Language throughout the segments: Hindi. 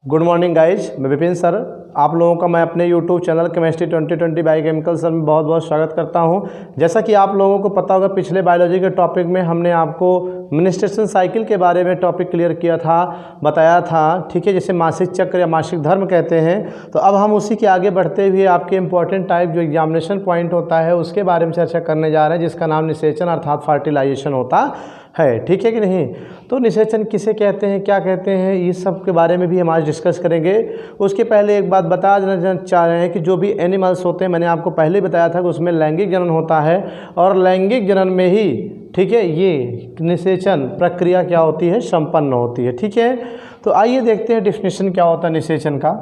गुड मॉर्निंग गाइज, मैं विपिन सर। आप लोगों का मैं अपने YouTube channel chemistry 2020 biochemical sir में बहुत बहुत स्वागत करता हूं। जैसा कि आप लोगों को पता होगा, पिछले बायोलॉजी के टॉपिक में हमने आपको मिनिस्ट्रेशन साइकिल के बारे में टॉपिक क्लियर किया था, बताया था, ठीक है, जिसे मासिक चक्र या मासिक धर्म कहते हैं। तो अब हम उसी के आगे बढ़ते हुए आपके इंपॉर्टेंट टाइप जो एग्जामिनेशन पॉइंट होता है उसके बारे में चर्चा करने जा रहे हैं, जिसका नाम निषेचन अर्थात फर्टिलाइजेशन होता है। ठीक है कि नहीं? तो निषेचन किसे कहते हैं, क्या कहते हैं, इस सब के बारे में भी हम आज डिस्कस करेंगे। उसके पहले एक बात बता देना चाह रहे हैं कि जो भी एनिमल्स होते हैं, मैंने आपको पहले बताया था कि उसमें लैंगिक जनन होता है, और लैंगिक जनन में ही, ठीक है, ये निषेचन प्रक्रिया क्या होती है, संपन्न होती है। ठीक है, तो आइए देखते हैं डेफिनेशन क्या होता है निषेचन का।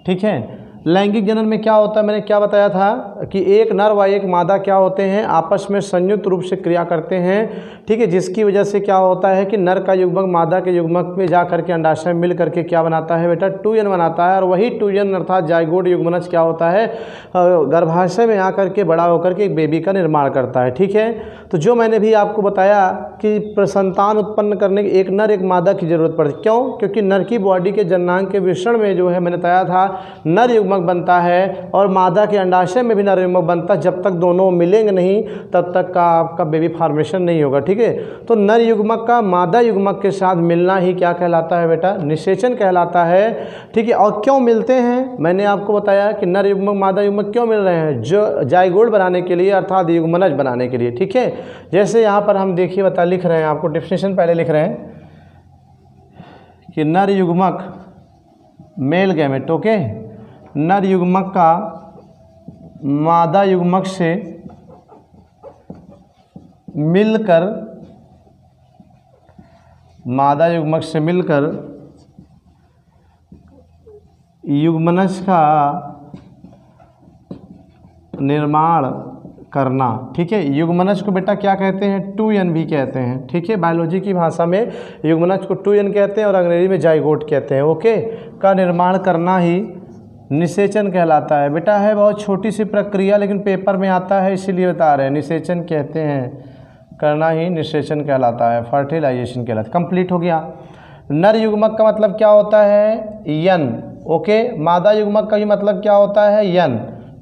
ठीक है, लैंगिक जनन में क्या होता है, मैंने क्या बताया था कि एक नर व एक मादा क्या होते हैं, आपस में संयुक्त रूप से क्रिया करते हैं। ठीक है, जिसकी वजह से क्या होता है कि नर का युग्मक मादा के युग्मक में जा करके अंडाशय में मिल करके क्या बनाता है बेटा, 2n बनाता है। और वही 2n अर्थात जाइगोट युग्मनज क्या होता है, गर्भाशय में आकर के बड़ा होकर के एक बेबी का निर्माण करता है। ठीक है, तो जो मैंने भी आपको बताया कि संतान उत्पन्न करने की एक नर एक मादा की जरूरत पड़ती है। क्यों? क्योंकि नर की बॉडी के जननांग के मिश्रण में जो है, मैंने बताया था, नर युग्मक बनता है, और मादा के अंडाशय में भी नर युग्मक बनता है। जब तक दोनों मिलेंगे नहीं तब तक का आपका बेबी फॉर्मेशन नहीं होगा। ठीक है, तो नर युग्मक का मादा युग्मक के साथ मिलना ही क्या कहलाता है बेटा, निषेचन कहलाता है। ठीक है, और क्यों मिलते हैं, मैंने आपको बताया कि नर युग्मक मादा युग्मक क्यों मिल रहे हैं, जो जाइगोट बनाने के लिए अर्थात युग्मनज बनाने के लिए। ठीक है, जैसे यहाँ पर हम देखिए लिख रहे हैं, आपको डेफिनेशन पहले लिख रहे हैं कि नर युग्मक मेल गैमेट, ओके, नर युग्मक का मादा युग्मक से मिलकर, मादा युग्मक से मिलकर युग्मनज का निर्माण करना। ठीक है, युग्मनज को बेटा क्या कहते हैं, 2n भी कहते हैं। ठीक है, बायोलॉजी की भाषा में युग्मनज को 2n कहते हैं और अंग्रेजी में जाइगोट कहते हैं। ओके, का निर्माण करना ही निषेचन कहलाता है। बेटा है बहुत छोटी सी प्रक्रिया, लेकिन पेपर में आता है इसीलिए बता रहे हैं, निषेचन कहते हैं, करना ही निषेचन कहलाता है, फर्टिलाइजेशन कहलाता है। कंप्लीट हो गया। नर युग्मक का मतलब क्या होता है, यन। ओके, मादा युग्मक का भी मतलब क्या होता है, यन।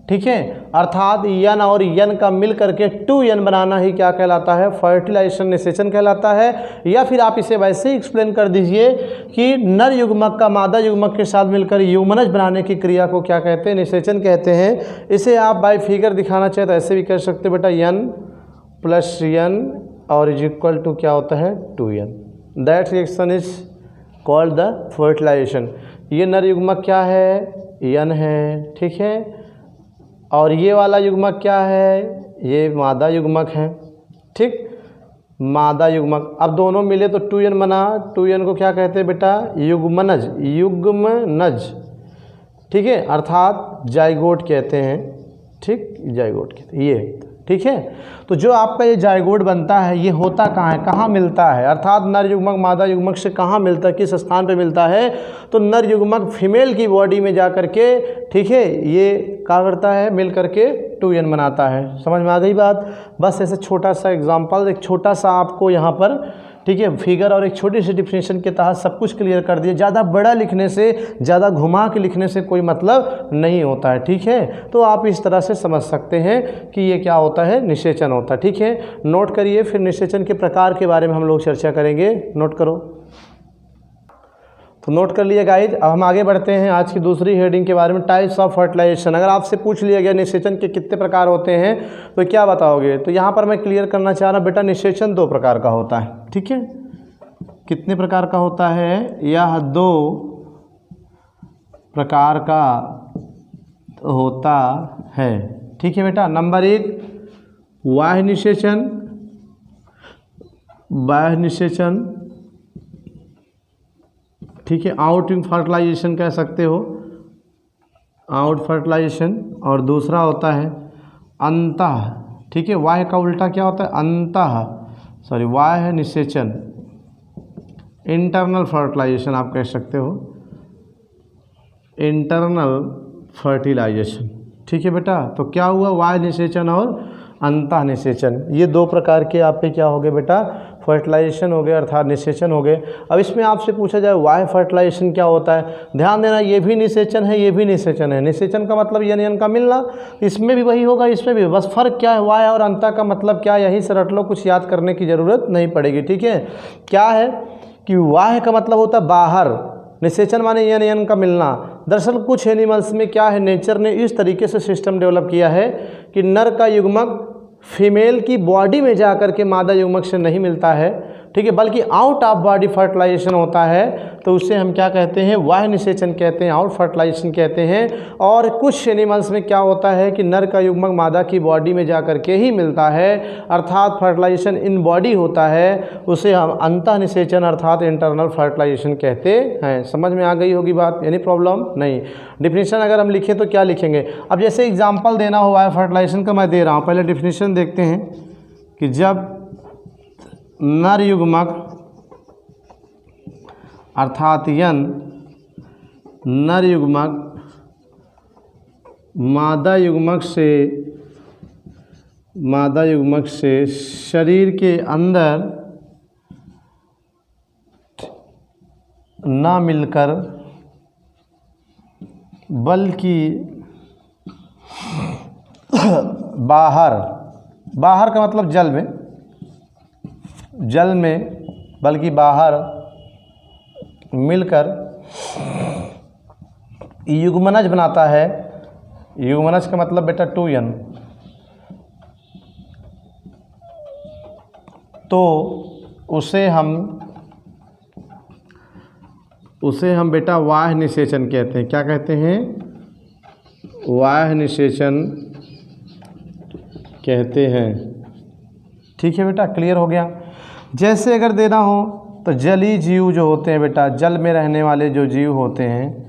ठीक है, अर्थात यन और यन का मिल करके 2n बनाना ही क्या कहलाता है, फर्टिलाइजेशन, निषेचन कहलाता है। या फिर आप इसे वैसे ही एक्सप्लेन कर दीजिए कि नर युग्मक का मादा युग्मक के साथ मिलकर युग्मनज बनाने की क्रिया को क्या कहते हैं, निषेचन कहते हैं। इसे आप बाय फिगर दिखाना चाहे तो ऐसे भी कर सकते बेटा, यन प्लस यन और इज इक्वल टू क्या होता है, 2n। That reaction is called the fertilisation. ये नर युग्मक क्या है, यन है। ठीक है, और ये वाला युग्मक क्या है, ये मादा युग्मक है। ठीक, मादा युग्मक, अब दोनों मिले तो 2n बना। 2n को क्या कहते हैं बेटा, युग्मनज, युग्मनज। ठीक है, अर्थात जाइगोट कहते हैं। ठीक, जाइगोट कहते हैं ये। ठीक है, तो जो आपका ये जाइगोट बनता है ये होता कहाँ है, कहाँ मिलता है, अर्थात नर युग्मक मादा युग्मक से कहाँ मिलता है, किस स्थान पे मिलता है, तो नर युग्मक फीमेल की बॉडी में जा करके, ठीक है, ये क्या करता है, मिल करके 2n बनाता है। समझ में आ गई बात? बस ऐसे छोटा सा एग्जाम्पल, एक छोटा सा आपको यहाँ पर, ठीक है, फिगर और एक छोटी सी डिफिनेशन के तहत सब कुछ क्लियर कर दिया। ज़्यादा बड़ा लिखने से, ज़्यादा घुमा के लिखने से कोई मतलब नहीं होता है। ठीक है, तो आप इस तरह से समझ सकते हैं कि ये क्या होता है, निषेचन होता है। ठीक है, नोट करिए, फिर निषेचन के प्रकार के बारे में हम लोग चर्चा करेंगे। नोट करो, तो नोट कर लिए गाइज। अब हम आगे बढ़ते हैं आज की दूसरी हेडिंग के बारे में, टाइप्स ऑफ फर्टिलाइजेशन। अगर आपसे पूछ लिया गया निषेचन के कितने प्रकार होते हैं तो क्या बताओगे, तो यहाँ पर मैं क्लियर करना चाह रहा हूँ बेटा, निषेचन 2 प्रकार का होता है। ठीक है, कितने प्रकार का होता है, यह 2 प्रकार का होता है। ठीक है बेटा, नंबर 1 बाह्य निषेचन, बाह्य निषेचन। ठीक है, आउटिंग फर्टिलाइजेशन कह सकते हो, आउट फर्टिलाइजेशन। और दूसरा होता है अंतः। ठीक है, बाह्य का उल्टा क्या होता है, अंतः, सॉरी, बाह्य निषेचन, इंटरनल फर्टिलाइजेशन आप कह सकते हो, इंटरनल फर्टिलाइजेशन। ठीक है बेटा, तो क्या हुआ, बाह्य निषेचन और अंतः निषेचन, ये 2 प्रकार के आपके क्या हो गए बेटा, फर्टिलाइजेशन हो गए अर्थात निषेचन हो गए। अब इसमें आपसे पूछा जाए बाह्य फर्टिलाइजेशन क्या होता है, ध्यान देना ये भी निषेचन है ये भी निषेचन है। निषेचन का मतलब यन का मिलना, इसमें भी वही होगा इसमें भी, बस फर्क क्या है बाह्य और अंतः का मतलब क्या, यही से रट लो, कुछ याद करने की ज़रूरत नहीं पड़ेगी। ठीक है, क्या है कि बाह्य का मतलब होता है बाहर, निषेचन माने यन का मिलना। दरअसल कुछ एनिमल्स में क्या है, नेचर ने इस तरीके से सिस्टम डेवलप किया है कि नर का युग्मक फीमेल की बॉडी में जा कर के मादा युग्मक से नहीं मिलता है, ठीक है, बल्कि आउट ऑफ बॉडी फर्टिलाइजेशन होता है, तो उसे हम क्या कहते हैं, बाह्य निषेचन कहते हैं, आउट फर्टिलाइजेशन कहते हैं। और कुछ एनिमल्स में क्या होता है कि नर का युग्मक मादा की बॉडी में जा कर के ही मिलता है, अर्थात फर्टिलाइजेशन इन बॉडी होता है, उसे हम अंतः निषेचन अर्थात इंटरनल फर्टिलाइजेशन कहते हैं। समझ में आ गई होगी बात, यानी प्रॉब्लम नहीं। डिफिनीशन अगर हम लिखें तो क्या लिखेंगे, अब जैसे एग्जाम्पल देना हो बाह्य फर्टिलाइजेशन का मैं दे रहा हूँ, पहले डिफिनीशन देखते हैं कि जब नर युग्मक अर्थात यन नर युग्मक मादा युग्मक से शरीर के अंदर ना मिलकर बल्कि बाहर का मतलब जल में बल्कि बाहर मिलकर युग्मनज बनाता है। युग्मनज का मतलब बेटा 2n, तो उसे हम बेटा बाह्य निषेचन कहते हैं। क्या कहते हैं, बाह्य निषेचन कहते हैं। ठीक है बेटा, क्लियर हो गया। जैसे अगर देना हो तो जलीय जीव जो होते हैं बेटा, जल में रहने वाले जो जीव होते हैं,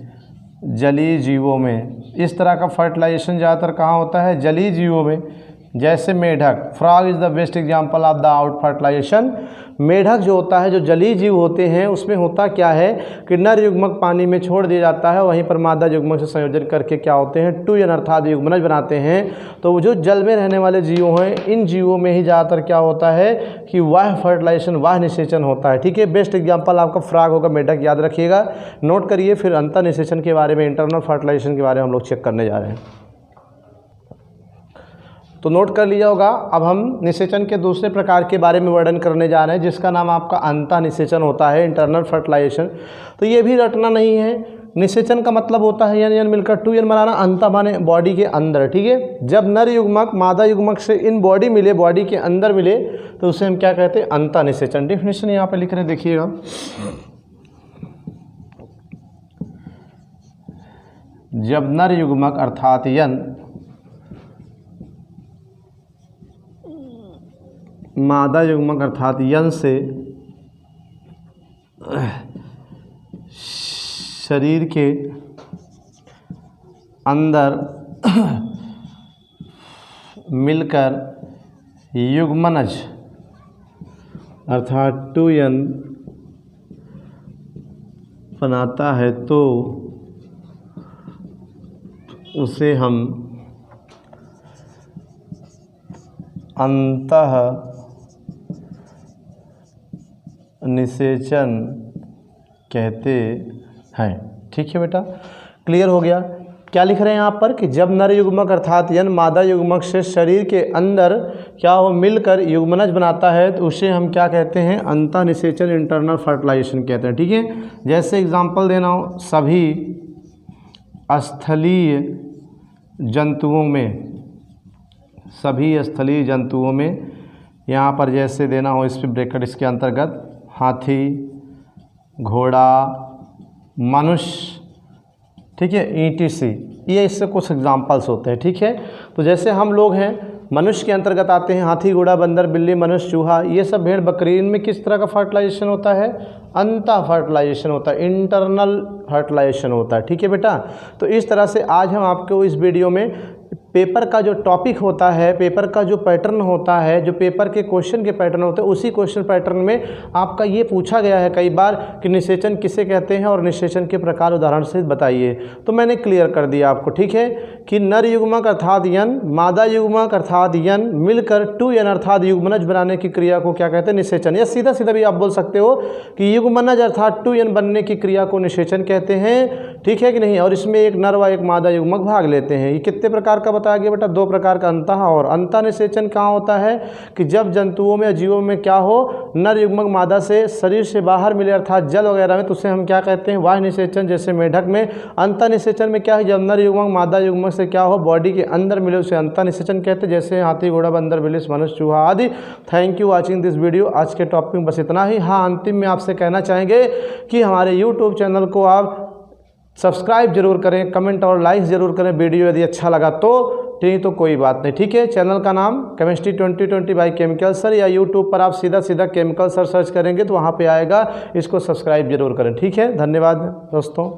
जलीय जीवों में इस तरह का फर्टिलाइजेशन ज़्यादातर कहाँ होता है, जलीय जीवों में। जैसे मेढक, frog is the best example of the out fertilisation. मेढक जो होता है, जो जलीय जीव होते हैं, उसमें होता क्या है कि नर युग्मक पानी में छोड़ दिया जाता है, वहीं पर मादा युग्मक से संयोजन करके क्या होते हैं, 2n अर्थात युग्मनज बनाते हैं। तो वो जो जल में रहने वाले जीवों हैं, इन जीवों में ही ज़्यादातर क्या होता है कि बाह्य फर्टिलाइजेशन, बाह्य निषेचन होता है। ठीक है, बेस्ट एग्जाम्पल आपका फ्रॉग होगा, मेढक याद रखिएगा, नोट करिए। फिर अंतः निषेचन के बारे में, इंटरनल फर्टिलाइजेशन के बारे में हम लोग चेक करने जा रहे हैं, तो नोट कर लिया होगा। अब हम निषेचन के दूसरे प्रकार के बारे में वर्णन करने जा रहे हैं, जिसका नाम आपका अंतः निषेचन होता है, इंटरनल फर्टिलाइजेशन। तो ये भी रटना नहीं है। निषेचन का मतलब होता है यन मिलकर 2n बनाना, अंतः माने बॉडी के अंदर। ठीक है, जब नर युग्मक मादा युग्मक से इन बॉडी मिले, बॉडी के अंदर मिले, तो उसे हम क्या कहते हैं, अंतः निषेचन। डिफिनेशन यहाँ पर लिख रहे हैं, देखिएगा। जब नर युग्मक अर्थात यन मादा युग्मक अर्थात यन से शरीर के अंदर मिलकर युग्मनज अर्थात 2n बनाता है, तो उसे हम अंतः निषेचन कहते हैं। ठीक है बेटा, क्लियर हो गया। क्या लिख रहे हैं यहाँ पर कि जब नर युग्मक अर्थात यन मादा युग्मक से शरीर के अंदर क्या हो, मिलकर युग्मनज बनाता है, तो उसे हम क्या कहते हैं, अंतः निषेचन, इंटरनल फर्टिलाइजेशन कहते हैं। ठीक है, जैसे एग्जांपल देना हो, सभी स्थलीय जंतुओं में यहाँ पर जैसे देना हो, इस पर ब्रैकेट इसके अंतर्गत हाथी, घोड़ा, मनुष्य, ठीक है, ETC, ये इससे कुछ एग्जाम्पल्स होते हैं। ठीक है, तो जैसे हम लोग हैं, मनुष्य के अंतर्गत आते हैं हाथी, घोड़ा, बंदर, बिल्ली, मनुष्य, चूहा, ये सब भेड़ बकरी। इनमें किस तरह का फर्टिलाइजेशन होता है, अंतः फर्टिलाइजेशन होता है, इंटरनल फर्टिलाइजेशन होता है। ठीक है बेटा, तो इस तरह से आज हम आपको इस वीडियो में पेपर का जो टॉपिक होता है, पेपर का जो पैटर्न होता है, जो पेपर के क्वेश्चन के पैटर्न होते हैं, उसी क्वेश्चन पैटर्न में आपका ये पूछा गया है कई बार कि निषेचन किसे कहते हैं और निषेचन के प्रकार उदाहरण से बताइए। तो मैंने क्लियर कर दिया आपको, ठीक है, कि नर युग्मक अर्थात यन, मादा युग्मक अर्थात यन मिलकर 2n अर्थात युग्मनज बनाने की क्रिया को क्या कहते हैं? निषेचन। या सीधा सीधा भी आप बोल सकते हो कि युग्मनज अर्थात 2n बनने की क्रिया को निषेचन कहते हैं, ठीक है कि नहीं। और इसमें एक नर व एक मादा युग्मक भाग लेते हैं। ये कितने प्रकार का बताया गया बेटा? 2 प्रकार का अंतः और अंतः निषेचन कहाँ होता है कि जब जंतुओं में, जीवों में क्या हो, नर युग्मक मादा से शरीर से बाहर मिले अर्थात जल वगैरह में, तो उसे हम क्या कहते हैं? बाह्य निषेचन। जैसे मेढक में। अंतः निषेचन में क्या है? जब नर युग्मक मादा युग्मक से क्या हो, बॉडी के अंदर मिले, उसे अंतः निषेचन कहते हैं। जैसे हाथी, घोड़ा, बंदर, बिलिस, मनुष्य, चूहा आदि। Thank you watching this video. आज के टॉपिक में बस इतना ही। हाँ, अंतिम में आपसे कहना चाहेंगे कि हमारे यूट्यूब चैनल को आप सब्सक्राइब जरूर करें, कमेंट और लाइक ज़रूर करें वीडियो यदि अच्छा लगा तो। नहीं तो कोई बात नहीं, ठीक है। चैनल का नाम केमिस्ट्री 2020 बाय केमिकल सर, या यूट्यूब पर आप सीधा सीधा केमिकल सर सर्च करेंगे तो वहाँ पे आएगा। इसको सब्सक्राइब जरूर करें, ठीक है। धन्यवाद दोस्तों।